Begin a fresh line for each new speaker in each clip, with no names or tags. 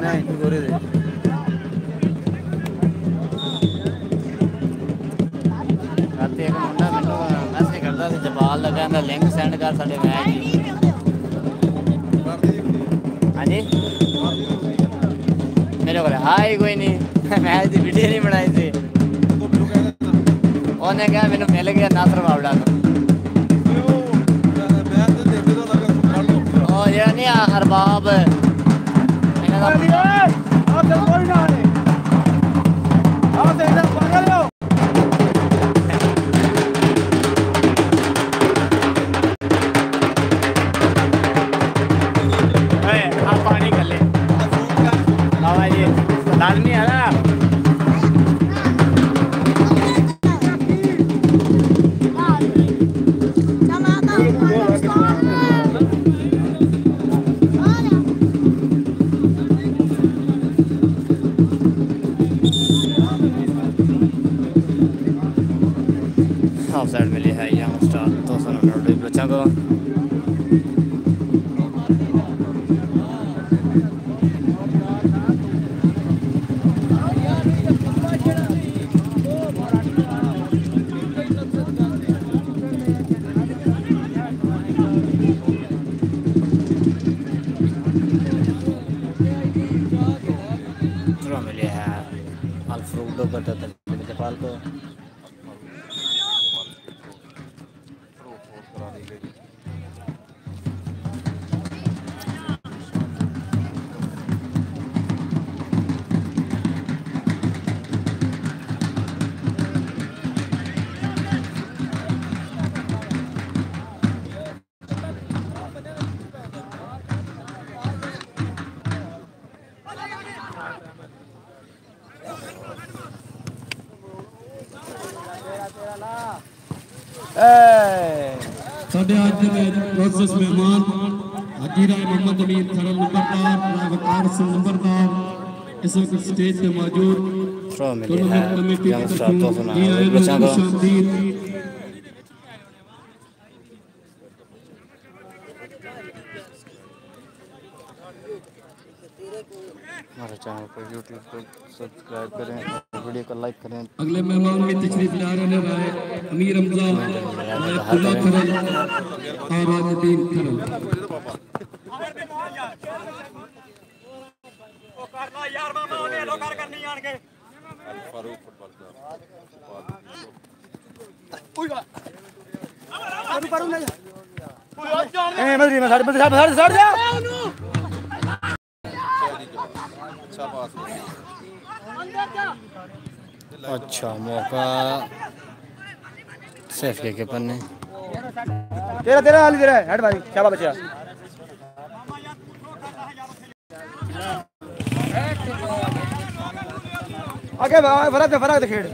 नहीं जोरे दे
रात एक मुंडा मैनू मैसेज करता सी जपाल का कहंदा लिंक सेंड कर साडे मैच दी हाँ जी मेरे को हाई कोई नहीं मैच की वीडियो नहीं बनाई थी उन्हें कहा मैंने मिल गया नासर बावड़ा ओ ये नहीं अरबाब पानी कर ले बाबा जी लाल नहीं आ रहा हाफ साइड मिली है यहाँ स्टार 290 बच्चों को मिली है अल्फ्रूडो जपाल को
साढ़े आज के प्रोसेस मेहमान हजीरा मोहम्मद अमीर खड़ा नंबरदार वकार सिंह नंबरदार इस वक्त स्टेज पे मौजूद टूर्नामेंट कमेटी की तरफ से
हमारे चैनल पर यूट्यूब पर सब्सक्राइब करें वीडियो को लाइक करें।
अगले मेहमान में तशरीफ ला रहे हैं अमीर हमजा आबादुद्दीन खरल यार मामा ओने लो कर करनी आन के फारूक फुटबॉल क्लब
पारू ले ए मदरी में साड़ जा
अच्छा मौका सेफ के पन्ने
तेरा तेरा हाल इधर है हट भाई शाबाश बच्चा आगे फराक खेड़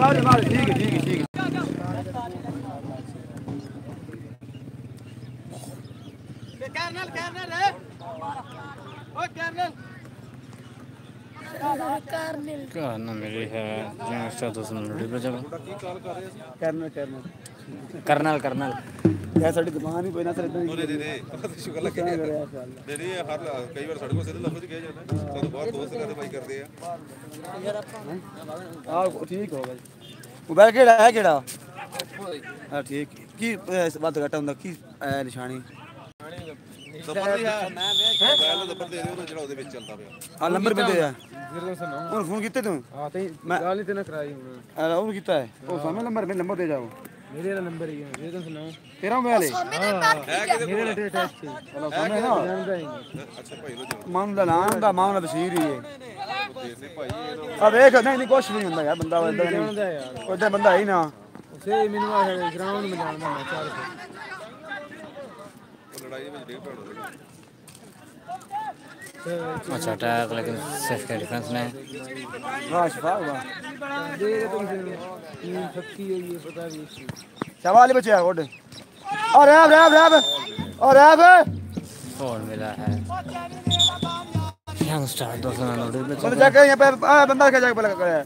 आगे मार ठीक है कर्नल है ओ कर्नल
करना मेरी है करनल
यार साडी दुकान ही कोई ना सर
दे शुक्र लगे दे हर कई बार साडे को सीधे लफ्ज कह जाता है तो बहुत दोस्त करते भाई करते हैं
हां ठीक हो भाई मोबाइल केड़ा है केड़ा हां ठीक की बात घटा हुंदा की निशानी
मोबाइल नंबर दे दे ਜਿਹੜਾ ਉਹਦੇ ਵਿੱਚ ਚੱਲਦਾ ਪਿਆ
हां नंबर भी दे यार और फोन कितने तू हां ते गाल ही ते ना कराई हुन और कितना है ओ सामने नंबर दे जाओ मेरे वाला नंबर ही है दे दो सुनाओ तेरा मोबाइल है मेरे वाला टच चलो सामने ना जानदा ही
अच्छा भाई लो
मान दा नाम दा मामला बसीर ही है अब देख नहीं कुछ नहीं हुंदा यार बंदा जानदा है यार कोई बंदा है ही ना उसे मिनवा है ग्राउंड में जानदा मैं चार
लड़ाई में डेढ़ पड़
अच्छा अटैक लेकिन सेफ के डिफेंस ने
वाह शफा वाह दे तुम शक्ति है ये पता भी सवाल बचे है गुड और रैब
फोन मिला है यंग स्टार 290 में
बंदा जाके यहां पे बंदा क्या जाके लगा है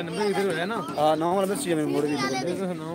नंबर इधर है ना हां नंबर चाहिए मेरे मोड़ दी सुनाओ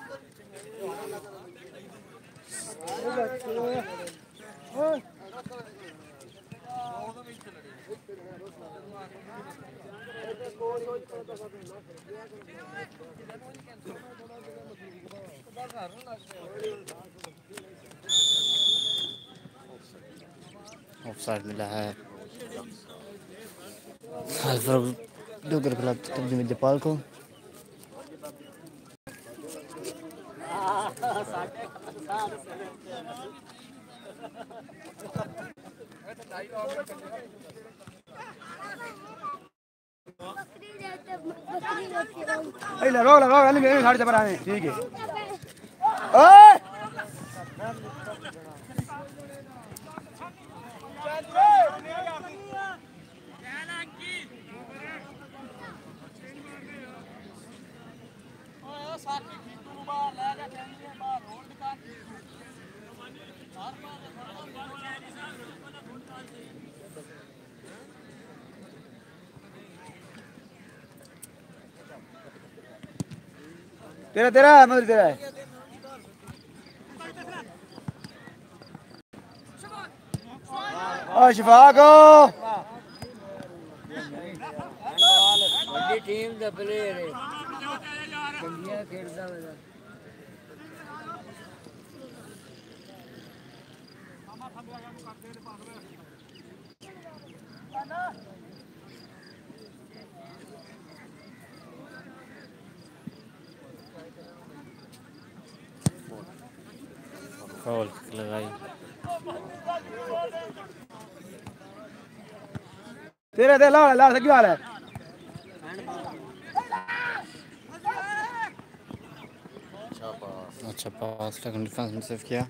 ऊपर
ऑफसाइड मिला है डोगर क्लब तंजीम जयपाल को।
लगाओ लगाओ मेरे साढ़े पर आने ठीक है। ओए तेरा तेरा है मतलब तेरा है। शफाक
बड़ी टीम दा प्लेयर है चंगिया खेलदा है।
फाउल लगाई
तेरा दे ला ला सकी वाला है।
अच्छा पास लेकिन डिफेंस ने सेव किया।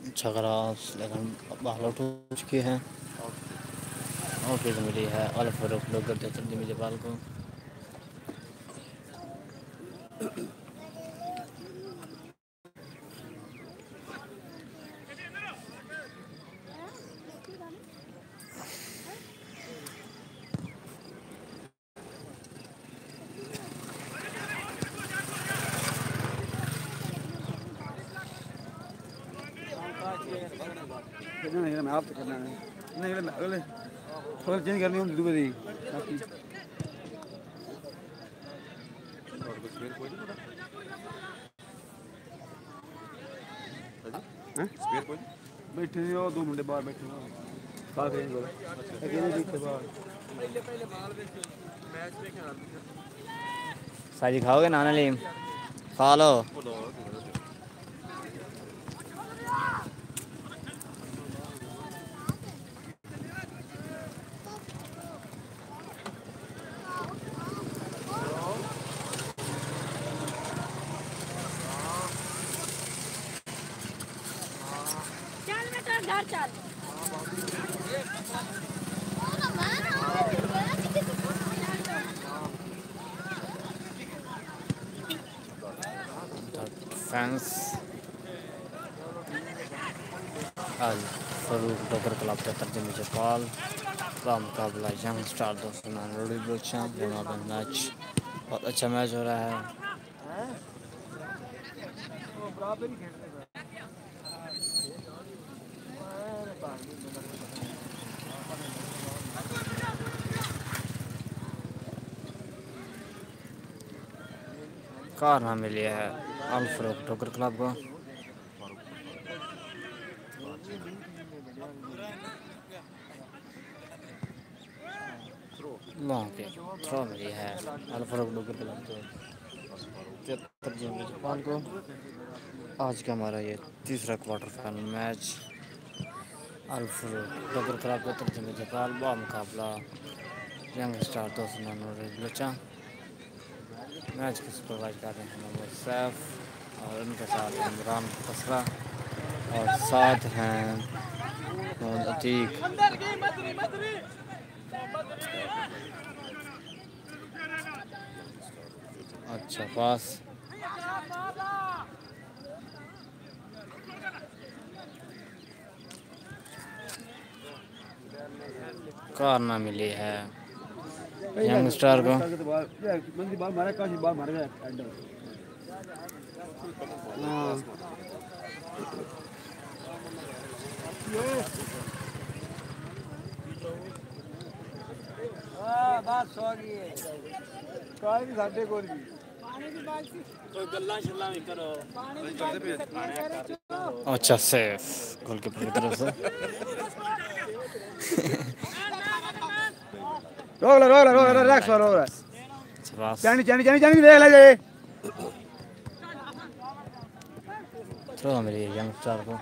अच्छा क्रॉस लेकिन बाहर उठ चुकी है और फिर मिली है अल फारूक डोगर तंजीम जयपाल को।
नहीं मैं आप तो करना है नहीं अगले थोड़ा चेंज करनी होगी दूसरी बाकी बैठे हो दो मुंडे बाहर बैठे हो खा के बोला अकेले पीछे बाहर
साजी खाओगे नाना लीम खा लो। फैंस आज फरूक डोगर क्लब के तंजीम जयपाल का मुकाबला यंग स्टार दोस्तों रोडी बच्चा जनाब मैच बहुत अच्छा मैच हो रहा है। कार ना मिली है अल फारूक डोगर क्लब को। लॉन्ग के थ्रो मिली है अल फारूक डोगर क्लब को तंजीम जयपाल को। आज का हमारा ये तीसरा क्वार्टर फाइनल मैच अल फारूक डोगर क्लब को तंजीम जयपाल बा मुकाबला यंग स्टार दोस्तों बच्चा। मैच को सुपरवाइज कर रहे हैं मोहम्मद सैफ और उनके साथ इमरान कसरा और साथ हैं मोहम्मद अतीक। अच्छा पास कार ना मिली है यंगस्टर को।
बात सो गई है कोई भी साडे कोल भी कोई गल्ला शल्ला भी करो
अच्छा सेफ गोलकीपर की तरफ से।
रोक लो रैक्स रोक लो
पास
जानी देख ले जे
थ्रो मिली है यंगस्टर को।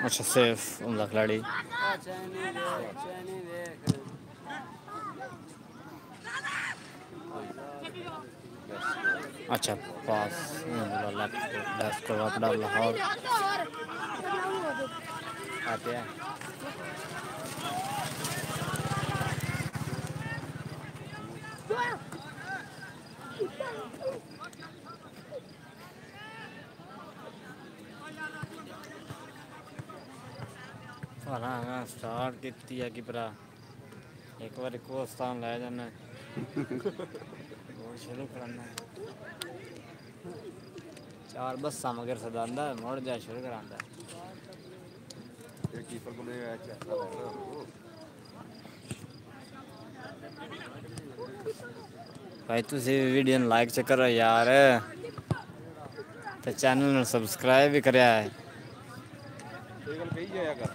अच्छा सेफ उमदा खिलाड़ी। अच्छा पास लेफ्ट को अपना लाहौर आते हैं। हाँ स्टार्ट कितनी है कि परा एक बार को स्थान ले जाना शुरू करना चार बस मगर सदांदा मोड़ जा शुरू करांदा
एक कीपर को ले चेक कर लेना
भाई तुसी वीडियो ने लाइक चेक करो यार ते चैनल ने सब्सक्राइब भी करया है
ये गल कही जाया कर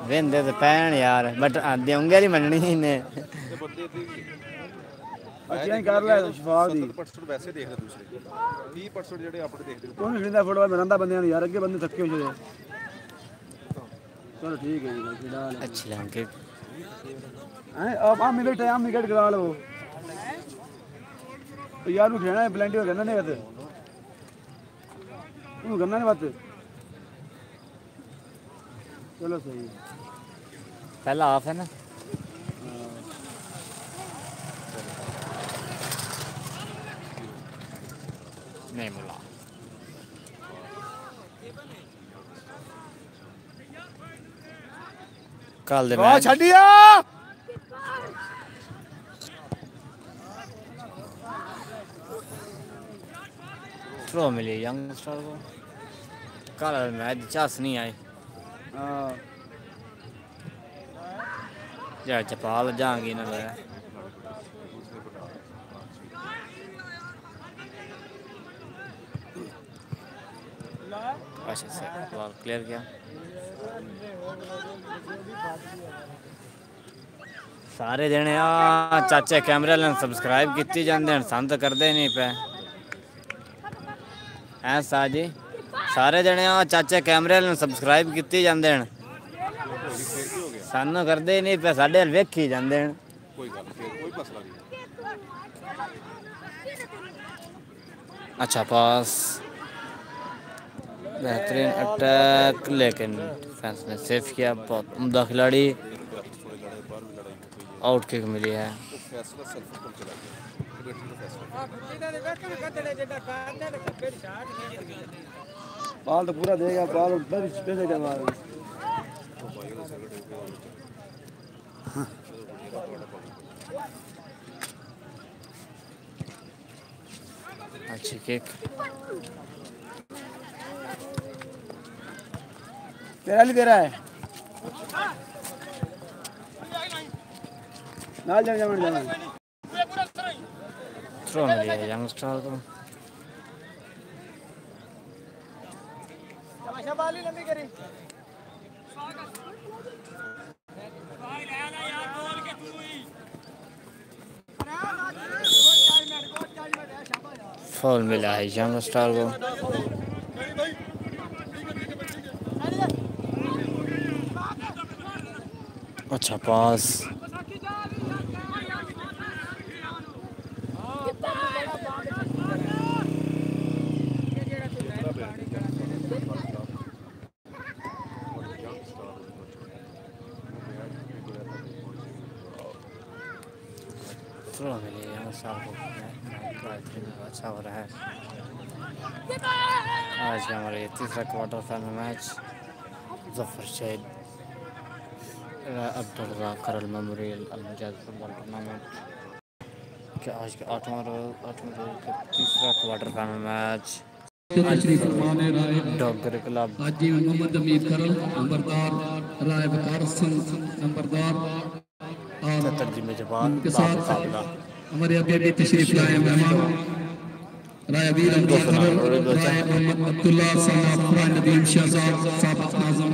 वेंदे ते पैन यार बट देंगे नहीं मननी ने
ते बंदे दी
अच्छा कर ले शफाक दी
70% वैसे देख रहे दूसरे 30% ਜਿਹੜੇ ਆਪਣੇ ਦੇਖਦੇ
कौन खिंदा फुटबॉल मिलंदा बंदे यार अगे बंदे थके हो जाए चलो ठीक है जी फिलहाल
अच्छी लंके
हैं अब आ मिनट टाइम निकट करा लो तो यार नु खेलना है प्लेंटी हो करना नहीं बात तू करना नहीं बात चलो सही
पहला हाफ है ना नहीं बोला कल दे मैच
छड़िया
थ्रो मिली यंगस्टर को। कल मैच चांस नहीं आई
हां
या चपाल जाएंगी ना ले अच्छा से बॉल क्लियर किया। सारे जने चाचे कैमरे ने सब्सक्राइब की जाते हैं सन तो करते नहीं पे ऐसा जी सारे जने चाचे कैमरे ने सब्सक्राइब की जाते हैं सानू करते नहीं पे साढ़े वेखी जाते हैं
कोई गल फिर कोई मसला नहीं
अच्छा पास बेहतरीन अटैक लेकिन डिफेंस ने सेफ किया। बहुत उम्दा खिलाड़ी आउट किक मिली है।
फैसला सेल्फ पर चला गया
बॉल तो पूरा देगा बॉल पैसे करवा
अच्छी किक
तेरा नहीं तेरा है नाल जाने जाने
थ्रो मिली है यंगस्टर को।
बाली लंबी करी
फॉल मिला है यंगस्टर को। अच्छा पास थ्रो मिली है साल को अच्छा हो रहा है। आज का हमारा ये तीसरा क्वार्टर फाइनल मैच जफर शहीद अब्दुल करल मेमोरियल अलमजाद फुटबॉल टूर्नामेंट के आज के 8वां रोज के तीसरा क्वार्टर फाइनल मैच डॉगर क्लब
हाजी मोहम्मद अमीर करल नंबरदार, राय वकार सिंह नंबरदार और
तरजीम जवाब
उनके साथ हमारे अभी तशरीफ लाए मेहमान राय वीर राय मोहम्मद अब्दुल्ला साहब, राय नदीम शहजाद साबिक नाज़िम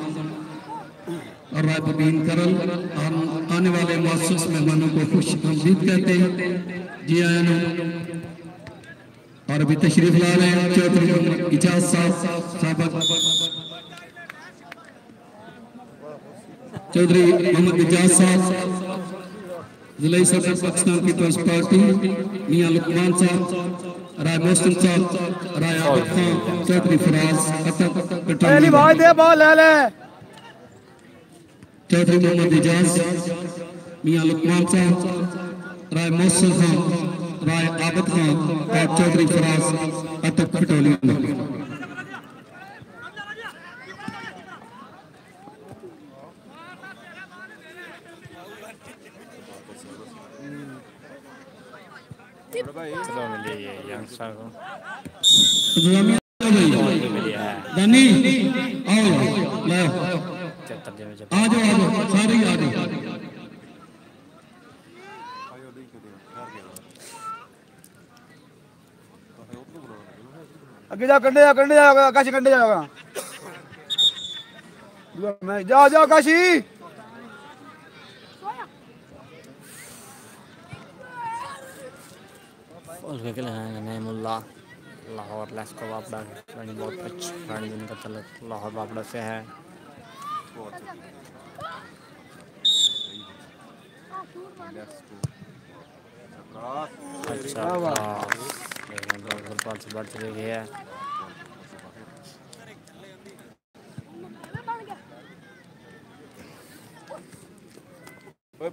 और राय बबीन करल। हम आने वाले मुअस्सिस मेहमानों को खुश आमदीद कहते हैं। जी आया और अभी तशरीफ ला रहे हैं चौधरी मोहम्मद इजाज साहब, चौधरी मोहम्मद इजाज साहब जिला सदर पाकिस्तान पीपल्स पार्टी, मियां लुकमान साहब, राय मोहसिन साहब, राय आबिद खान, चौधरी फराज
पहली बात दे बॉल ले ले
चौधरी मोहम्मद इजाज, मियां लुकमान साहब, राय मोहसिन खान, राय आबिद खान और चौधरी फराज अटक पटोली।
थ्रो मिली है यंगस्टर को मिली है
दानी आओ ले
तरजीम जवाब
आ जाओ सारे आ जाओ।
आगे जा कंडे जा काशी कंडे जाओगा मैं जा काशी
उसके के लिए नईमुल्ला लाहौर लेस्को बापड़ा रानी बहुत अच्छी रानी दिन का तलक लाहौर बापड़ा से है। अच्छा पास बढ़ चली गई है।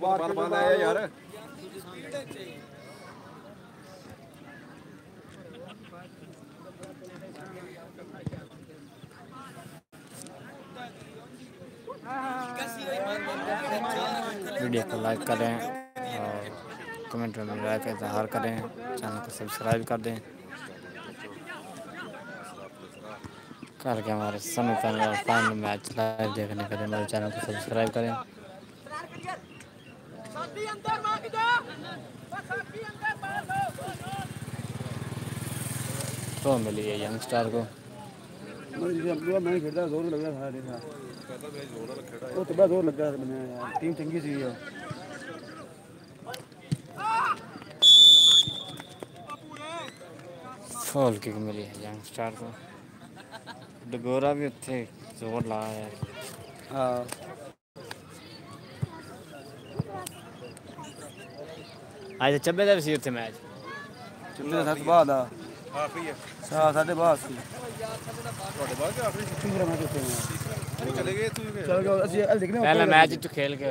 बाल आया यार
वीडियो को लाइक करें और कमेंट में राय का इजहार करें, चैनल को सब्सक्राइब कर दें। कल के हमारे सेमीफाइनल और फाइनल मैच लाइव देखने के लिए हमारे चैनल को सब्सक्राइब करें। तो मिली है यंगस्टर को
मैं खेलता जोर लग रहा था वो तो बड़ा जोर लग रहा था मैंने यार टीम चंगी सी है।
फॉल किक मिली है यंगस्टर को डगोरा भी उत्थे जोर ला है।
हाँ
आज चब्बे का भी थे मैच
चुनने साथ बाद आ
आखिरी है
साढ़े बाद सी
ਤੁਹਾਡੇ ਬਾਅਦ ਕਿ ਆਖਰੀ
तीसरा मैच होते हैं
चले गए तू
चल गए असली हल देखने
पहला मैच तो खेल के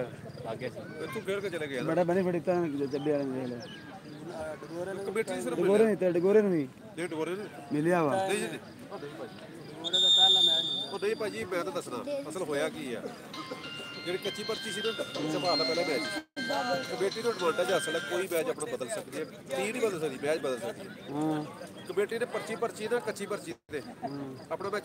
आगे
तू खेल के चले गया
बड़ा बेनिफिट इतना जब्बे वाले ने ले
कमेटी सिर्फ
डगोरे नहीं ते डगोरे नहीं
ਡੇਟ ਹੋ ਰਹੇ
मिलिया वा
ਨੇ ਜੀ ਉਹ ਨਹੀਂ ਭਾਜੀ ਮੈਂ ਤਾਂ ਦੱਸਣਾ ਅਸਲ ਹੋਇਆ ਕੀ ਆ ਜਿਹੜੀ ਕੱਚੀ ਪਰਚੀ ਸੀ ਨਾ ਸੰਭਾਲ ਲਾ ਪਹਿਲਾ ਮੈਚ ਕਮੇਟੀ ਨੂੰ ਐਡਵਾਂਟੇਜ ਹਾਸਲ ਹੈ ਕੋਈ ਮੈਚ ਆਪਣਾ ਬਦਲ ਸਕਦੀ ਹੈ ਟੀਮ ਨਹੀਂ ਬਦਲ ਸਕਦੀ ਮੈਚ ਬਦਲ ਸਕਦੀ ਹੈ
हां
ਕਮੇਟੀ ਨੇ ਪਰਚੀ ਨਾ ਕੱਚੀ ਪਰਚੀ ਤੇ ਆਪਣਾ ਮੈਚ